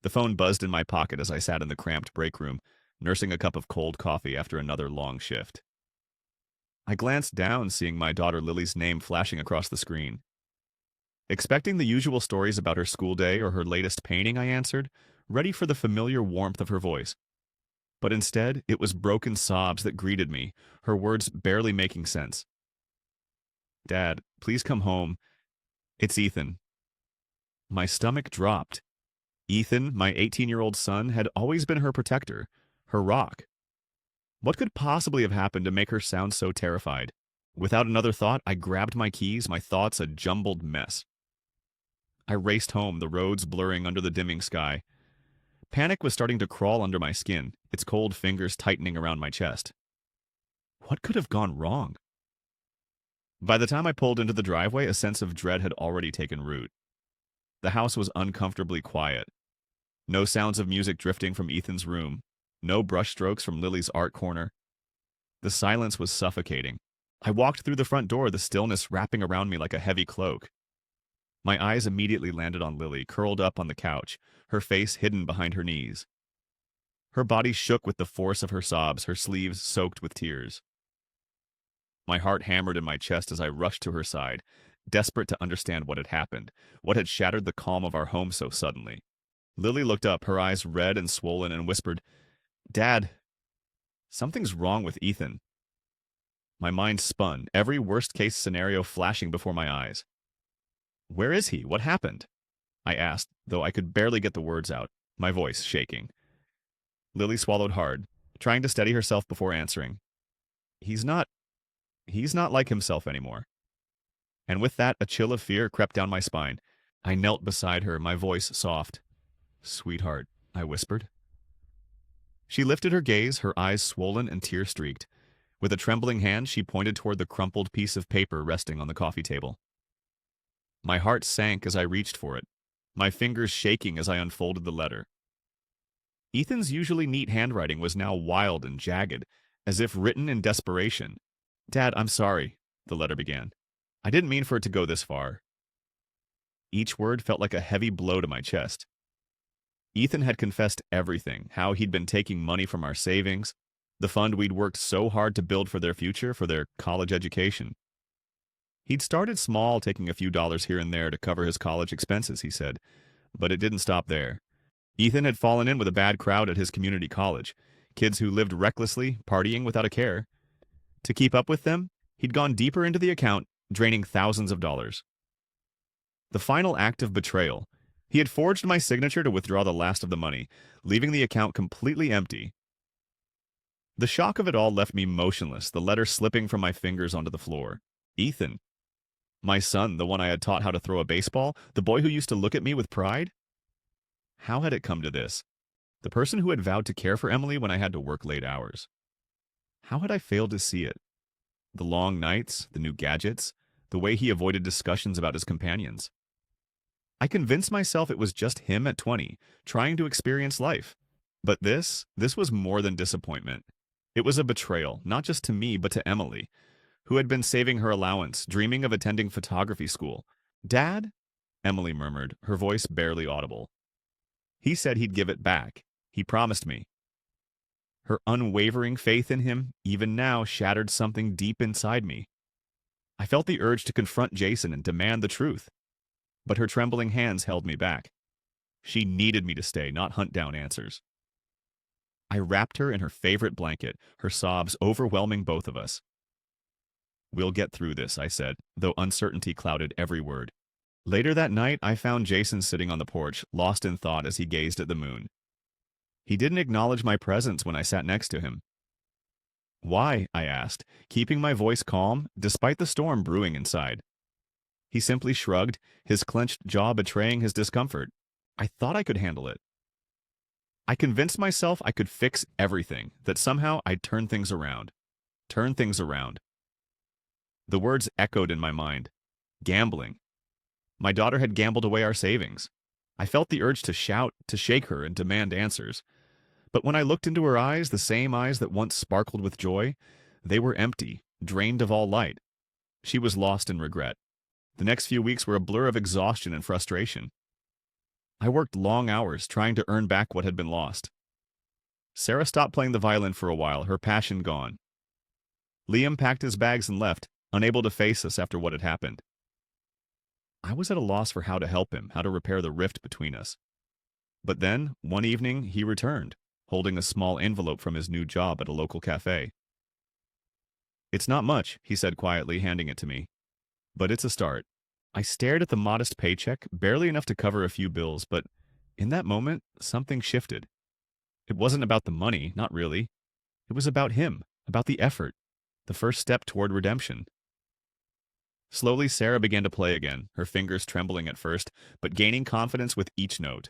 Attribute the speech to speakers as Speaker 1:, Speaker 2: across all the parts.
Speaker 1: The phone buzzed in my pocket as I sat in the cramped break room, nursing a cup of cold coffee after another long shift. I glanced down, seeing my daughter Lily's name flashing across the screen. Expecting the usual stories about her school day or her latest painting, I answered, ready for the familiar warmth of her voice. But instead, it was broken sobs that greeted me, her words barely making sense. "Dad, please come home. It's Ethan." My stomach dropped. Ethan, my 18-year-old son, had always been her protector, her rock. What could possibly have happened to make her sound so terrified? Without another thought, I grabbed my keys, my thoughts a jumbled mess. I raced home, the roads blurring under the dimming sky. Panic was starting to crawl under my skin, its cold fingers tightening around my chest. What could have gone wrong? By the time I pulled into the driveway, a sense of dread had already taken root. The house was uncomfortably quiet. No sounds of music drifting from Ethan's room. No brushstrokes from Lily's art corner. The silence was suffocating. I walked through the front door, the stillness wrapping around me like a heavy cloak. My eyes immediately landed on Lily, curled up on the couch, her face hidden behind her knees. Her body shook with the force of her sobs, her sleeves soaked with tears. My heart hammered in my chest as I rushed to her side, desperate to understand what had happened, what had shattered the calm of our home so suddenly. Lily looked up, her eyes red and swollen, and whispered, "Dad, something's wrong with Ethan." My mind spun, every worst-case scenario flashing before my eyes. "Where is he? What happened?" I asked, though I could barely get the words out, my voice shaking. Lily swallowed hard, trying to steady herself before answering. He's not like himself anymore." And with that, a chill of fear crept down my spine. I knelt beside her, my voice soft. "Sweetheart," I whispered. She lifted her gaze, her eyes swollen and tear-streaked. With a trembling hand, she pointed toward the crumpled piece of paper resting on the coffee table. My heart sank as I reached for it, my fingers shaking as I unfolded the letter. Ethan's usually neat handwriting was now wild and jagged, as if written in desperation. "Dad, I'm sorry," the letter began. "I didn't mean for it to go this far." Each word felt like a heavy blow to my chest. Ethan had confessed everything, how he'd been taking money from our savings, the fund we'd worked so hard to build for their future, for their college education. He'd started small, taking a few dollars here and there to cover his college expenses, he said, but it didn't stop there. Ethan had fallen in with a bad crowd at his community college, kids who lived recklessly, partying without a care. To keep up with them, he'd gone deeper into the account, draining thousands of dollars. The final act of betrayal. He had forged my signature to withdraw the last of the money, leaving the account completely empty. The shock of it all left me motionless, the letter slipping from my fingers onto the floor. Ethan. My son, the one I had taught how to throw a baseball, the boy who used to look at me with pride? How had it come to this? The person who had vowed to care for Emily when I had to work late hours. How had I failed to see it? The long nights, the new gadgets, the way he avoided discussions about his companions. I convinced myself it was just him at 20, trying to experience life. But this was more than disappointment. It was a betrayal, not just to me, but to Emily, who had been saving her allowance, dreaming of attending photography school. "Dad?" Emily murmured, her voice barely audible. "He said he'd give it back. He promised me." Her unwavering faith in him, even now, shattered something deep inside me. I felt the urge to confront Jason and demand the truth. But her trembling hands held me back. She needed me to stay, not hunt down answers. I wrapped her in her favorite blanket, her sobs overwhelming both of us. "We'll get through this," I said, though uncertainty clouded every word. Later that night, I found Jason sitting on the porch, lost in thought as he gazed at the moon. He didn't acknowledge my presence when I sat next to him. "Why?" I asked, keeping my voice calm despite the storm brewing inside. He simply shrugged, his clenched jaw betraying his discomfort. I thought I could handle it. I convinced myself I could fix everything, that somehow I'd turn things around. Turn things around. The words echoed in my mind. Gambling. My daughter had gambled away our savings. I felt the urge to shout, to shake her, and demand answers. But when I looked into her eyes, the same eyes that once sparkled with joy, they were empty, drained of all light. She was lost in regret. The next few weeks were a blur of exhaustion and frustration. I worked long hours trying to earn back what had been lost. Sarah stopped playing the violin for a while, her passion gone. Liam packed his bags and left, unable to face us after what had happened. I was at a loss for how to help him, how to repair the rift between us. But then, one evening, he returned, holding a small envelope from his new job at a local cafe. "It's not much," he said quietly, handing it to me. "But it's a start." I stared at the modest paycheck, barely enough to cover a few bills, but in that moment, something shifted. It wasn't about the money, not really. It was about him, about the effort, the first step toward redemption. Slowly, Sarah began to play again, her fingers trembling at first, but gaining confidence with each note.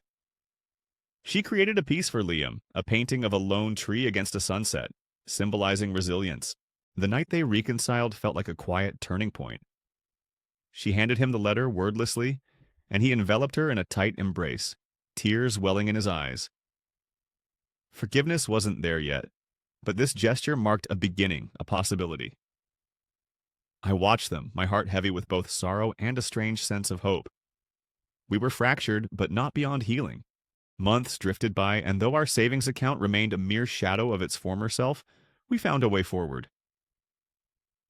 Speaker 1: She created a piece for Liam, a painting of a lone tree against a sunset, symbolizing resilience. The night they reconciled felt like a quiet turning point. She handed him the letter wordlessly, and he enveloped her in a tight embrace, tears welling in his eyes. Forgiveness wasn't there yet, but this gesture marked a beginning, a possibility. I watched them, my heart heavy with both sorrow and a strange sense of hope. We were fractured, but not beyond healing. Months drifted by, and though our savings account remained a mere shadow of its former self, we found a way forward.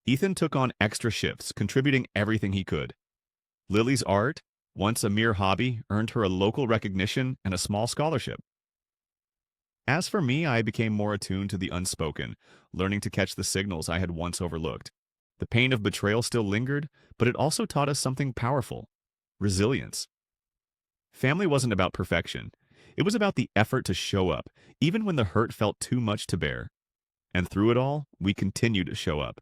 Speaker 1: Ethan took on extra shifts, contributing everything he could. Lily's art, once a mere hobby, earned her a local recognition and a small scholarship. As for me, I became more attuned to the unspoken, learning to catch the signals I had once overlooked. The pain of betrayal still lingered, but it also taught us something powerful: resilience. Family wasn't about perfection. It was about the effort to show up, even when the hurt felt too much to bear. And through it all, we continued to show up.